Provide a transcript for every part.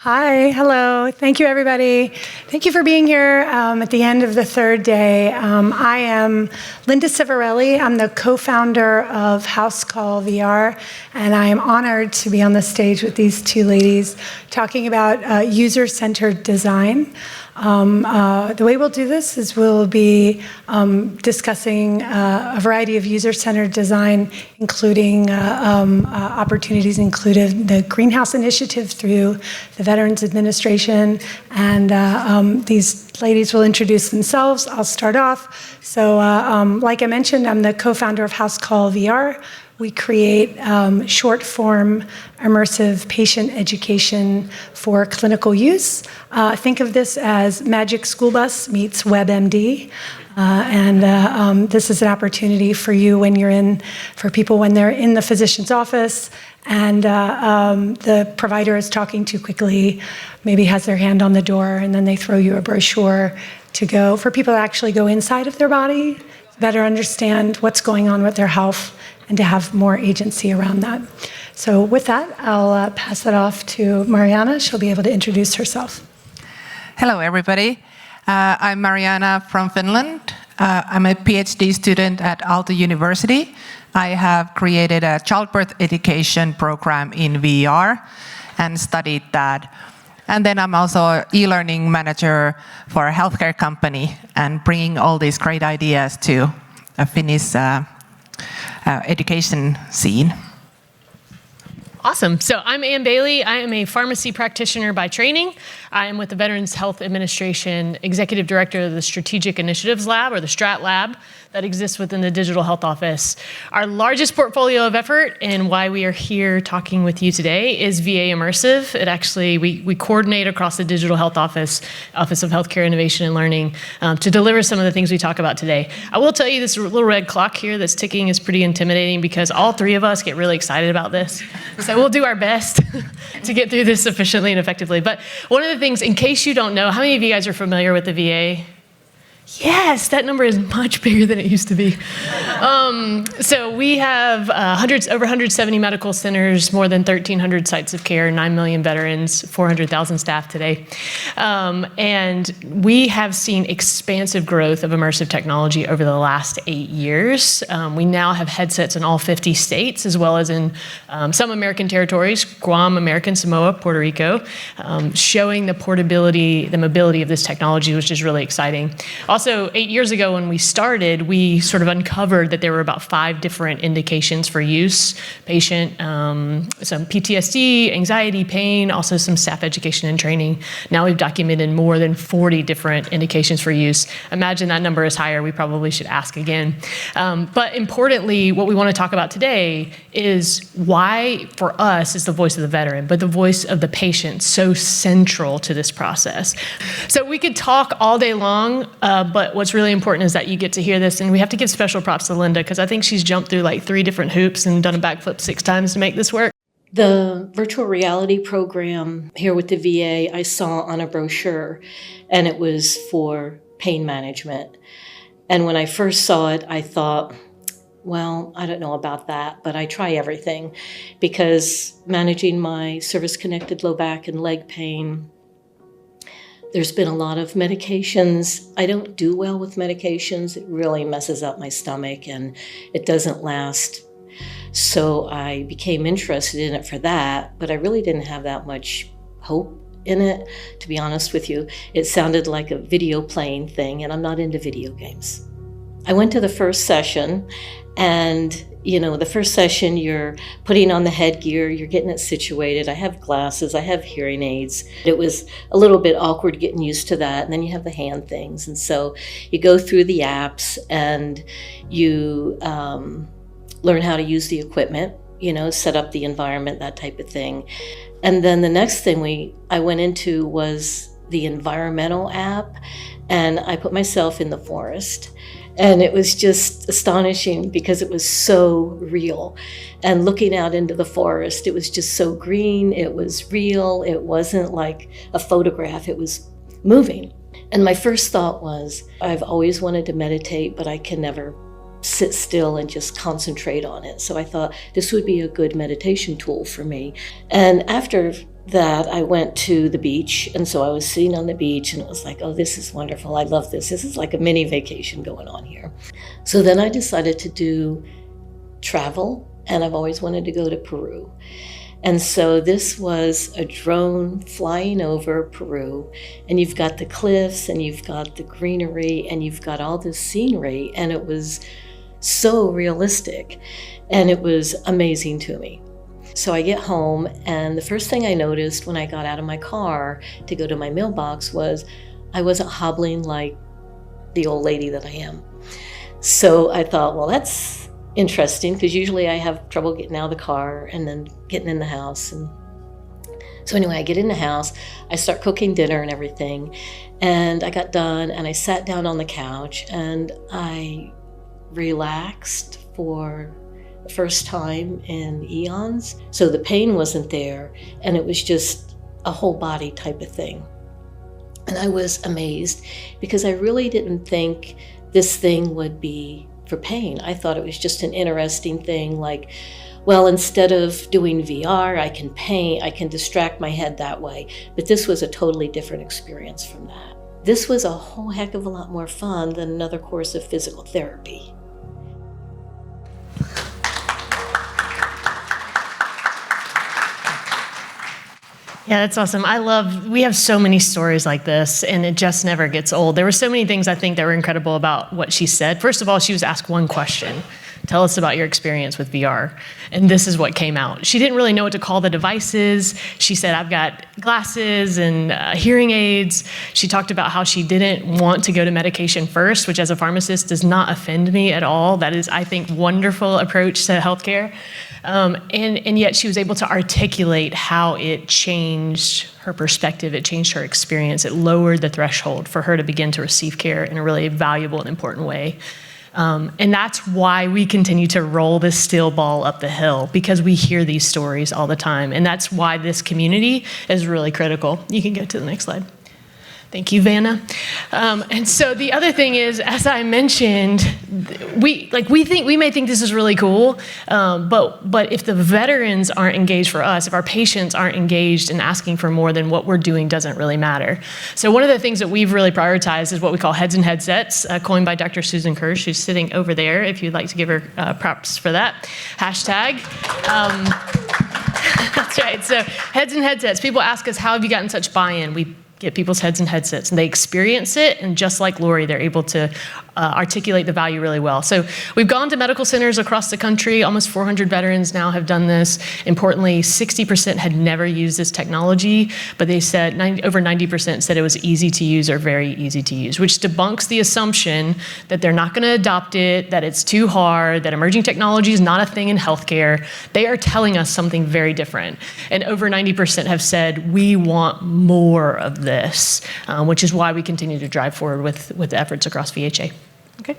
Hi, hello. Thank you, everybody. Thank you for being here at the end of the third day. I am Linda Ciavarelli. I'm the co-founder of HouseCall VR, and I am honored to be on the stage with these two ladies talking about user-centered design. The way we'll do this is we'll be discussing a variety of user-centered design, including opportunities included the Greenhouse Initiative through the Veterans Administration, and these ladies will introduce themselves. I'll start off. So like I mentioned, I'm the co-founder of HouseCall VR. We create short-form, immersive patient education for clinical use. Think of this as Magic School Bus meets WebMD. This is an opportunity for you for people when they're in the physician's office and the provider is talking too quickly, maybe has their hand on the door, and then they throw you a brochure to go, for people to actually go inside of their body, better understand what's going on with their health, and to have more agency around that. So with that, I'll pass it off to Marjaana. She'll be able to introduce herself. Hello, everybody. I'm Marjaana from Finland. I'm a PhD student at Aalto University. I have created a childbirth education program in VR and studied that. And then I'm also an e-learning manager for a healthcare company and bringing all these great ideas to a Finnish education scene. Awesome. So I'm Ann Bailey. I am a pharmacy practitioner by training. I am with the Veterans Health Administration, Executive Director of the Strategic Initiatives Lab, or the STRAT Lab, that exists within the Digital Health Office. Our largest portfolio of effort and why we are here talking with you today is VA Immersive. It actually, we coordinate across the Digital Health Office of Healthcare Innovation and Learning to deliver some of the things we talk about today. I will tell you this little red clock here that's ticking is pretty intimidating because all three of us get really excited about this. So we'll do our best to get through this efficiently and effectively. But one of the things, in case you don't know, how many of you guys are familiar with the VA? Yes, that number is much bigger than it used to be. So we have over 170 medical centers, more than 1,300 sites of care, 9 million veterans, 400,000 staff today. And we have seen expansive growth of immersive technology over the last 8 years. We now have headsets in all 50 states, as well as in some American territories, Guam, American Samoa, Puerto Rico, showing the portability, the mobility of this technology, which is really exciting. Also, 8 years ago when we started, we sort of uncovered that there were about 5 different indications for use. Patient, some PTSD, anxiety, pain, also some staff education and training. Now we've documented more than 40 different indications for use. Imagine that number is higher, we probably should ask again. But importantly, what we want to talk about today is why, for us, is the voice of the veteran, but the voice of the patient so central to this process. So we could talk all day long, but what's really important is that you get to hear this, and we have to give special props to Linda, because I think she's jumped through like 3 different hoops and done a backflip 6 times to make this work. The virtual reality program here with the VA I saw on a brochure, and it was for pain management. And when I first saw it, I thought, well, I don't know about that, but I try everything, because managing my service-connected low back and leg pain, there's been a lot of medications. I don't do well with medications. It really messes up my stomach and it doesn't last. So I became interested in it for that, but I really didn't have that much hope in it, to be honest with you. It sounded like a video playing thing, and I'm not into video games. I went to the first session, and the first session you're putting on the headgear, you're getting it situated. I have glasses, I have hearing aids. It was a little bit awkward getting used to that, and then you have the hand things. And so you go through the apps and you learn how to use the equipment, set up the environment, that type of thing. And then the next thing I went into was the environmental app, and I put myself in the forest. And it was just astonishing because it was so real. And looking out into the forest, it was just so green, it was real, it wasn't like a photograph, it was moving. And my first thought was, I've always wanted to meditate, but I can never sit still and just concentrate on it. So I thought this would be a good meditation tool for me. And after that I went to the beach. And so I was sitting on the beach and it was like, oh, this is wonderful. I love this. This is like a mini vacation going on here. So then I decided to do travel, and I've always wanted to go to Peru. And so this was a drone flying over Peru, and you've got the cliffs and you've got the greenery and you've got all this scenery, and it was so realistic and it was amazing to me. So I get home, and the first thing I noticed when I got out of my car to go to my mailbox was I wasn't hobbling like the old lady that I am. So I thought, well, that's interesting, because usually I have trouble getting out of the car and then getting in the house. And so anyway, I get in the house, I start cooking dinner and everything, and I got done and I sat down on the couch and I relaxed for the first time in eons. So the pain wasn't there, and it was just a whole body type of thing. And I was amazed, because I really didn't think this thing would be for pain. I thought it was just an interesting thing, like, well, instead of doing VR, I can paint, I can distract my head that way. But this was a totally different experience from that. This was a whole heck of a lot more fun than another course of physical therapy. Yeah, that's awesome. We have so many stories like this, and it just never gets old. There were so many things I think that were incredible about what she said. First of all, she was asked one question. Tell us about your experience with VR. And this is what came out. She didn't really know what to call the devices. She said, I've got glasses and hearing aids. She talked about how she didn't want to go to medication first, which as a pharmacist does not offend me at all. That is, I think, wonderful approach to healthcare. And yet she was able to articulate how it changed her perspective, it changed her experience, it lowered the threshold for her to begin to receive care in a really valuable and important way. And that's why we continue to roll this steel ball up the hill, because we hear these stories all the time. And that's why this community is really critical. You can go to the next slide. Thank you, Vanna. And so the other thing is, as I mentioned, we may think this is really cool, but if the veterans aren't engaged for us, if our patients aren't engaged in asking for more, then what we're doing doesn't really matter. So one of the things that we've really prioritized is what we call heads and headsets, coined by Dr. Susan Kirsch, who's sitting over there, if you'd like to give her props for that. Hashtag. That's right. So heads and headsets. People ask us, how have you gotten such buy-in? We get people's heads and headsets, and they experience it, and just like Lori, they're able to articulate the value really well. So we've gone to medical centers across the country. Almost 400 veterans now have done this. Importantly, 60% had never used this technology, but they said over 90% said it was easy to use or very easy to use, which debunks the assumption that they're not going to adopt it, that it's too hard, that emerging technology is not a thing in healthcare. They are telling us something very different. And over 90% have said, we want more of this, which is why we continue to drive forward with efforts across VHA. Okay,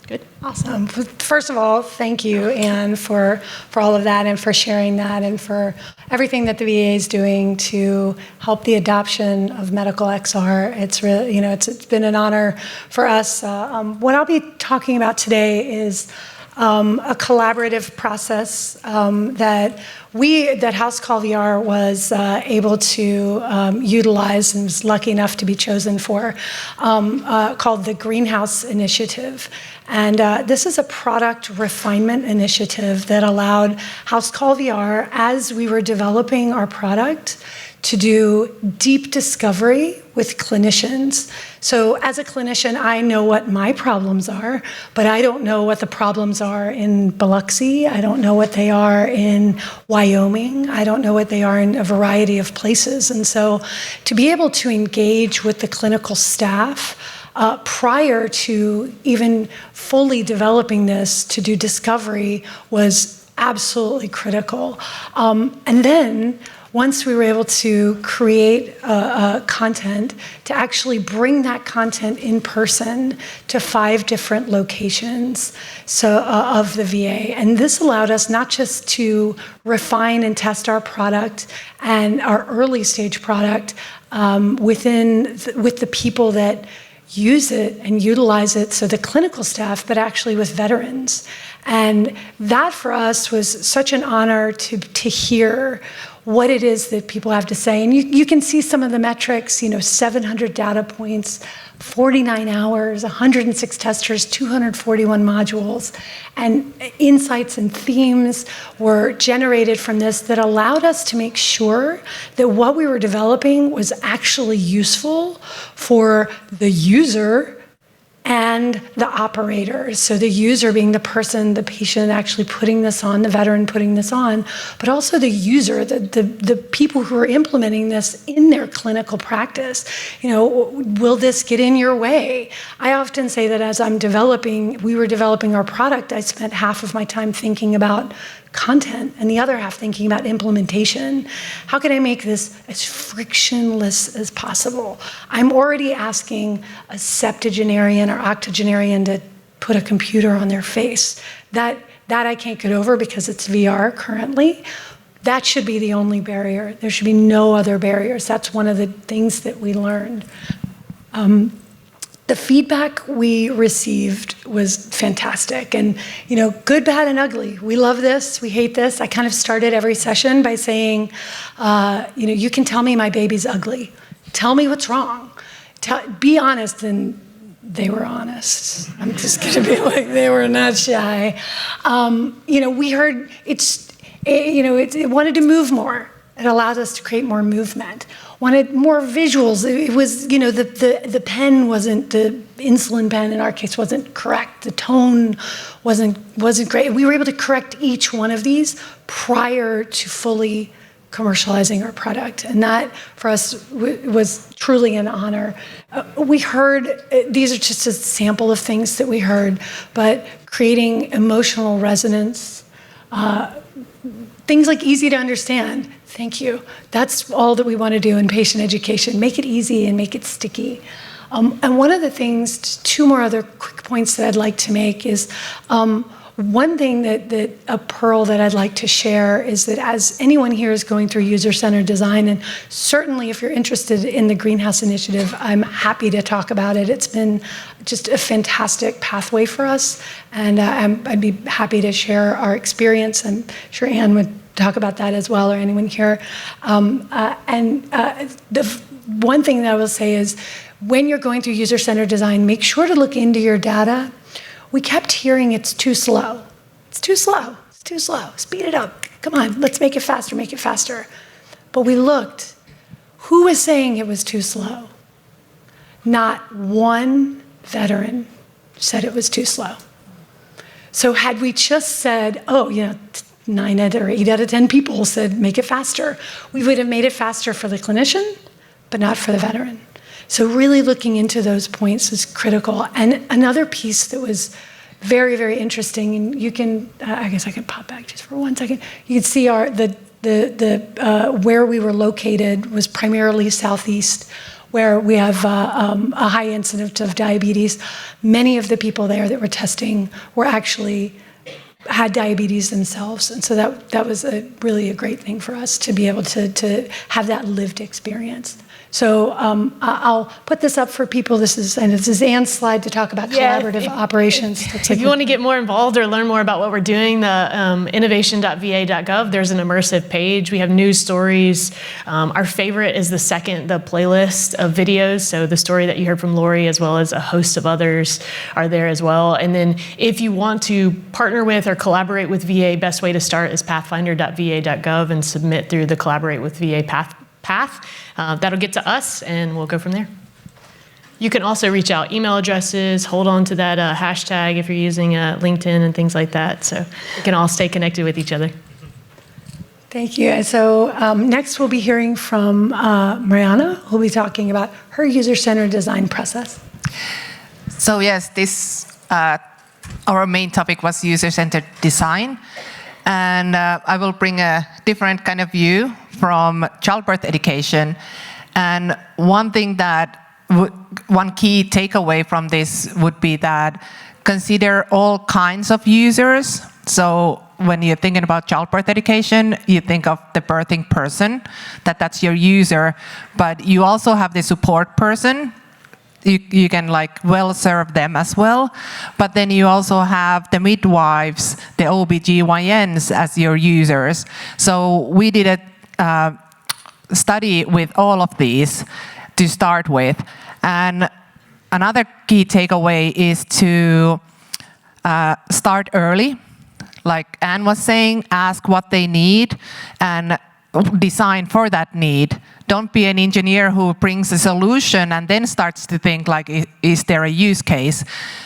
good. Awesome. First of all, thank you, Anne, for all of that and for sharing that and for everything that the VA is doing to help the adoption of medical XR. It's really, it's been an honor for us. What I'll be talking about today is a collaborative process that HouseCall VR was able to utilize and was lucky enough to be chosen for, called the Greenhouse Initiative. And this is a product refinement initiative that allowed HouseCall VR, as we were developing our product, to do deep discovery with clinicians. So as a clinician, I know what my problems are, but I don't know what the problems are in Biloxi. I don't know what they are in Wyoming. I don't know what they are in a variety of places. And so to be able to engage with the clinical staff prior to even fully developing this to do discovery was absolutely critical. And then once we were able to create content, to actually bring that content in person to 5 different locations of the VA. And this allowed us not just to refine and test our product and our early stage product with the people that use it and utilize it, so the clinical staff, but actually with veterans. And that for us was such an honor to hear what it is that people have to say. And you can see some of the metrics, 700 data points, 49 hours, 106 testers, 241 modules, and insights and themes were generated from this that allowed us to make sure that what we were developing was actually useful for the user and the operators. So the user being the person, the patient actually putting this on, the veteran putting this on, but also the user, the people who are implementing this in their clinical practice. Will this get in your way? I often say that as we were developing our product, I spent half of my time thinking about content and the other half thinking about implementation. How can I make this as frictionless as possible? I'm already asking a septuagenarian or octogenarian to put a computer on their face. That I can't get over because it's VR currently. That should be the only barrier. There should be no other barriers. That's one of the things that we learned. The feedback we received was fantastic, and good, bad, and ugly. We love this, we hate this. I kind of started every session by saying, you can tell me my baby's ugly. Tell me what's wrong. Be honest, and they were honest. I'm just gonna be like, they were not shy. We heard it wanted to move more. It allowed us to create more movement. Wanted more visuals. It was, the pen wasn't, the insulin pen in our case wasn't correct. The tone wasn't great. We were able to correct each one of these prior to fully commercializing our product. And that, for us, was truly an honor. We heard, these are just a sample of things that we heard, but creating emotional resonance, things like easy to understand. Thank you. That's all that we want to do in patient education. Make it easy and make it sticky. And one of the things, two more other quick points that I'd like to make is, one thing that a pearl that I'd like to share is that as anyone here is going through user-centered design, and certainly if you're interested in the Greenhouse Initiative, I'm happy to talk about it. It's been just a fantastic pathway for us, and I'd be happy to share our experience. I'm sure Anne would talk about that as well, or anyone here. The one thing that I will say is, when you're going through user-centered design, make sure to look into your data. We kept hearing it's too slow. It's too slow. It's too slow. Speed it up. Come on, let's make it faster, make it faster. But we looked. Who was saying it was too slow? Not one veteran said it was too slow. So had we just said, 9 or 8 out of 10 people said make it faster, we would have made it faster for the clinician, but not for the veteran. So really looking into those points is critical. And another piece that was very, very interesting, and you can, I guess I can pop back just for 1 second. You can see where we were located was primarily southeast, where we have a high incidence of diabetes. Many of the people there that were testing were actually had diabetes themselves, and so that was really a great thing for us to be able to have that lived experience. So I'll put this up for people. This is Anne's slide to talk about collaborative operations. If you want to get more involved or learn more about what we're doing, the innovation.va.gov, there's an immersive page. We have news stories. Our favorite is the playlist of videos. So the story that you heard from Lori, as well as a host of others, are there as well. And then if you want to partner with or collaborate with VA, best way to start is pathfinder.va.gov and submit through the Collaborate with VA path. That'll get to us, and we'll go from there. You can also reach out email addresses, hold on to that hashtag if you're using LinkedIn and things like that, so we can all stay connected with each other. Thank you. So next we'll be hearing from Marjaana, who'll be talking about her user-centered design process. So yes, our main topic was user-centered design. And I will bring a different kind of view from childbirth education. And one thing one key takeaway from this would be that consider all kinds of users. So when you're thinking about childbirth education, you think of the birthing person, that's your user, but you also have the support person. You can well serve them as well, but then you also have the midwives, the OBGYNs as your users. So we did a study with all of these to start with. And another key takeaway is to start early. Like Anne was saying, ask what they need and design for that need. Don't be an engineer who brings a solution and then starts to think like, is there a use case?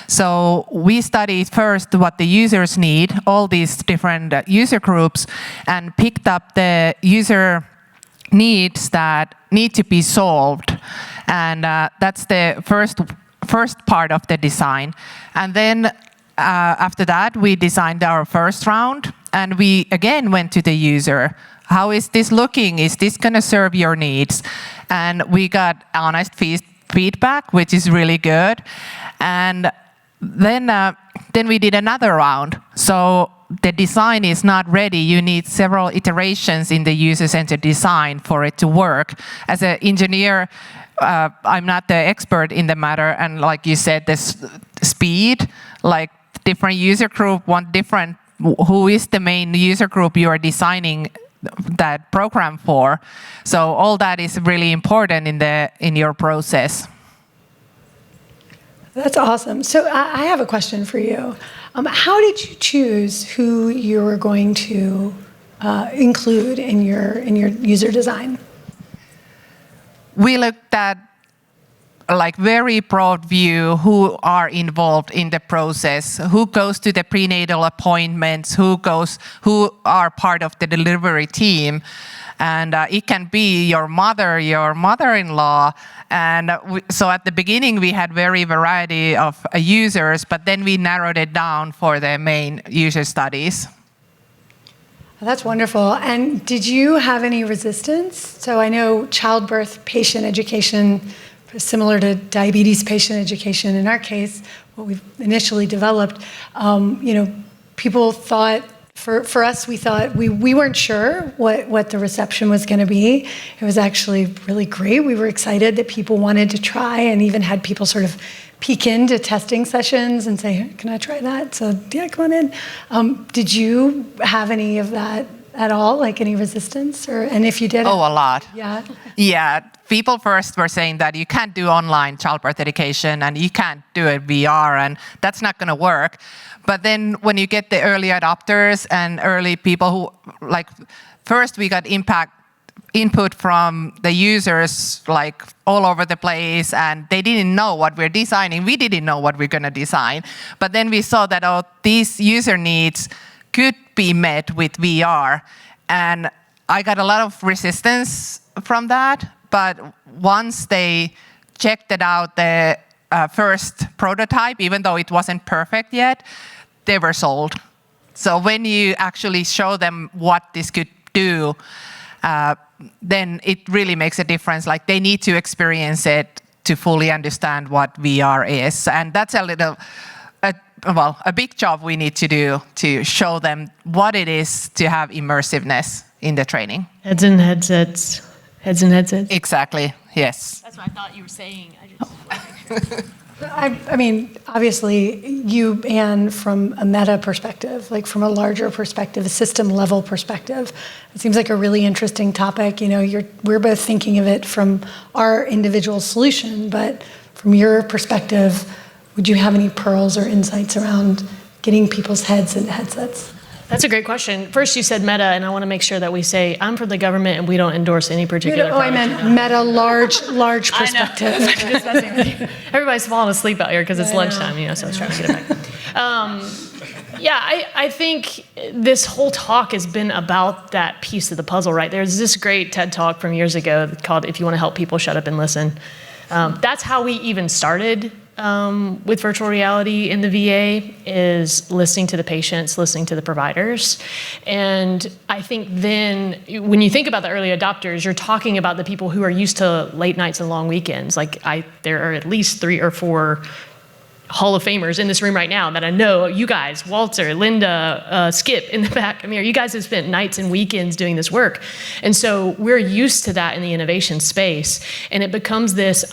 So we studied first what the users need, all these different user groups, and picked up the user needs that need to be solved. And that's the first part of the design. And then after that, we designed our first round, and we again went to the user. How is this looking? Is this going to serve your needs? And we got honest feedback, which is really good. And then we did another round. So the design is not ready. You need several iterations in the user-centered design for it to work. As an engineer, I'm not the expert in the matter. And like you said, this speed, like different user group want different, who is the main user group you are designing that program for. So all that is really important in your process. That's awesome. So I have a question for you. How did you choose who you were going to include in your user design? We looked at like very broad view who are involved in the process, who goes to the prenatal appointments, who are part of the delivery team. And it can be your mother, your mother-in-law. And so at the beginning, we had very variety of users, but then we narrowed it down for the main user studies. That's wonderful. And did you have any resistance? So I know childbirth patient education, similar to diabetes patient education in our case, what we've initially developed, people thought, for us, we thought we weren't sure what the reception was going to be. It was actually really great. We were excited that people wanted to try, and even had people sort of peek into testing sessions and say, can I try that? So yeah, come on in. Did you have any of that at all, like any resistance? And if you did? Oh, a lot. Yeah. Yeah. People first were saying that you can't do online childbirth education and you can't do it VR, and that's not going to work. But then when you get the early adopters and early people who, like, first we got input from the users, like, all over the place, and they didn't know what we're designing. We didn't know what we're going to design. But then we saw that, these user needs could be met with VR. And I got a lot of resistance from that. But once they checked it out, the first prototype, even though it wasn't perfect yet, they were sold. So when you actually show them what this could do, then it really makes a difference. Like, they need to experience it to fully understand what VR is. And that's a big job we need to do to show them what it is to have immersiveness in the training. Heads and headsets. Heads and headsets. Exactly, yes. That's what I thought you were saying. I mean, obviously, you, Anne, from a meta perspective, like from a larger perspective, a system level perspective, it seems like a really interesting topic. We're both thinking of it from our individual solution, but from your perspective, would you have any pearls or insights around getting people's heads into headsets? That's a great question. First, you said meta, and I want to make sure that we say, I'm from the government and we don't endorse any particular I meant meta, large perspective. I know. Just messing with you. Everybody's falling asleep out here because it's lunchtime, so I was trying to get it back. I think this whole talk has been about that piece of the puzzle, right? There's this great TED Talk from years ago called If You Want to Help People, Shut Up and Listen. That's how we even started with virtual reality in the VA, is listening to the patients, listening to the providers. And I think then when you think about the early adopters, you're talking about the people who are used to late nights and long weekends. Like there are at least 3 or 4 Hall of Famers in this room right now that I know, you guys, Walter, Linda, Skip in the back, Amir, you guys have spent nights and weekends doing this work. And so we're used to that in the innovation space. And it becomes this,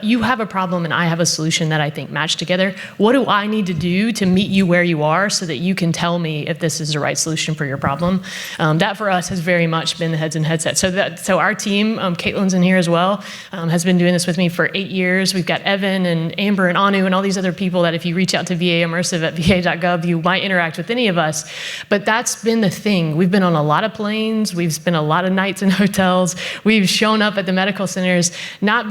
you have a problem and I have a solution that I think match together. What do I need to do to meet you where you are so that you can tell me if this is the right solution for your problem? That for us has very much been the heads and headset. So our team, Caitlin's in here as well, has been doing this with me for 8 years. We've got Evan and Amber and Anu and all these other people that if you reach out to VA Immersive at va.gov, you might interact with any of us. But that's been the thing. We've been on a lot of planes. We've spent a lot of nights in hotels. We've shown up at the medical centers, not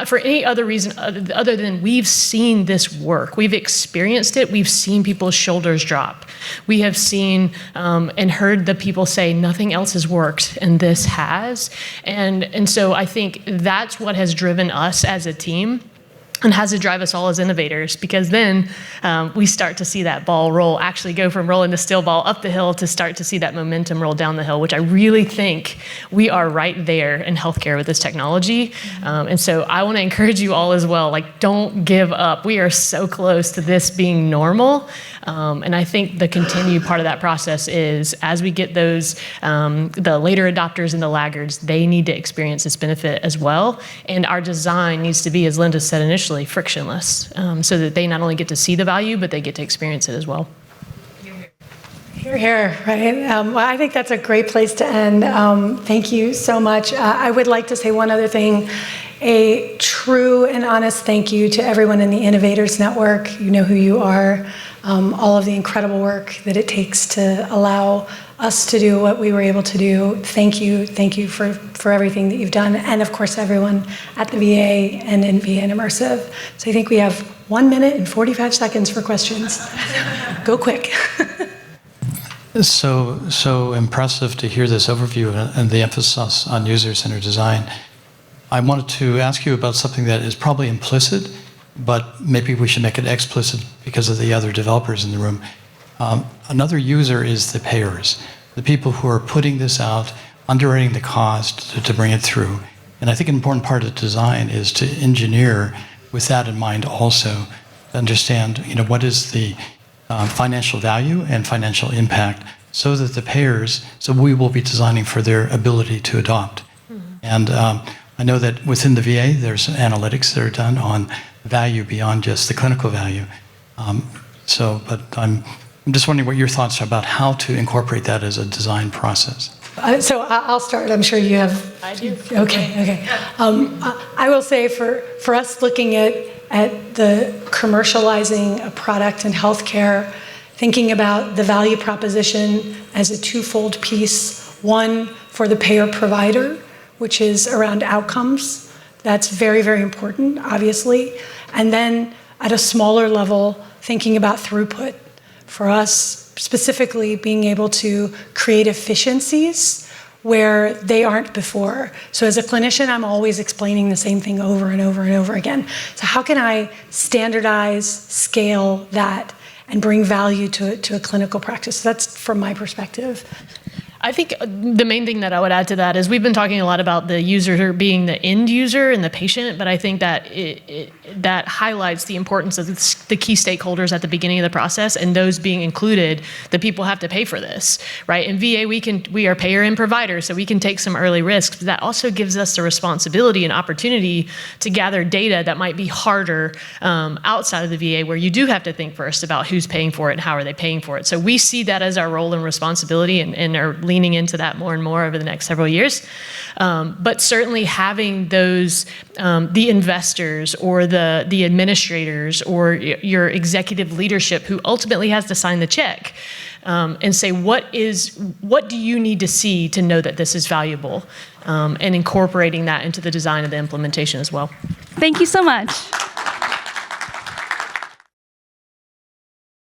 for any other reason other than we've seen this work. We've experienced it. We've seen people's shoulders drop. We have seen and heard the people say nothing else has worked and this has. And so I think that's what has driven us as a team and has to drive us all as innovators, because then we start to see that ball roll, actually go from rolling the steel ball up the hill to start to see that momentum roll down the hill, which I really think we are right there in healthcare with this technology. And so I want to encourage you all as well, like, don't give up. We are so close to this being normal. And I think the continued part of that process is, as we get those, the later adopters and the laggards, they need to experience this benefit as well. And our design needs to be, as Linda said initially, frictionless, so that they not only get to see the value, but they get to experience it as well. Hear, hear, right? Well, I think that's a great place to end. Thank you so much. I would like to say one other thing. A true and honest thank you to everyone in the Innovators Network. You know who you are. All of the incredible work that it takes to allow us to do what we were able to do. Thank you for everything that you've done. And of course, everyone at the VA and in VA and Immersive. So I think we have 1 minute and 45 seconds for questions. Go quick. So impressive to hear this overview and the emphasis on user-centered design. I wanted to ask you about something that is probably implicit, but maybe we should make it explicit because of the other developers in the room. Another user is the payers, the people who are putting this out, underwriting the cost to bring it through. And I think an important part of design is to engineer with that in mind also, to understand what is the financial value and financial impact, so that the payers, so we will be designing for their ability to adopt. And I know that within the VA, there's analytics that are done on value beyond just the clinical value. But I'm just wondering what your thoughts are about how to incorporate that as a design process. So I'll start. I'm sure you have. I do. Okay. I will say for us looking at the commercializing a product in healthcare, thinking about the value proposition as a twofold piece. One, for the payer provider, which is around outcomes. That's very, very important, obviously. And then at a smaller level, thinking about throughput. For us, specifically being able to create efficiencies where they aren't before. So as a clinician, I'm always explaining the same thing over and over and over again. So how can I standardize, scale that, and bring value to a clinical practice? So that's from my perspective. I think the main thing that I would add to that is we've been talking a lot about the user being the end user and the patient, but I think that that highlights the importance of the key stakeholders at the beginning of the process, and those being included, the people have to pay for this, right? In VA, we are payer and provider, so we can take some early risks, but that also gives us the responsibility and opportunity to gather data that might be harder outside of the VA, where you do have to think first about who's paying for it and how are they paying for it. So we see that as our role and responsibility, and are leaning into that more and more over the next several years. But certainly having those, the investors or the administrators or your executive leadership who ultimately has to sign the check and say, what do you need to see to know that this is valuable? And incorporating that into the design of the implementation as well. Thank you so much.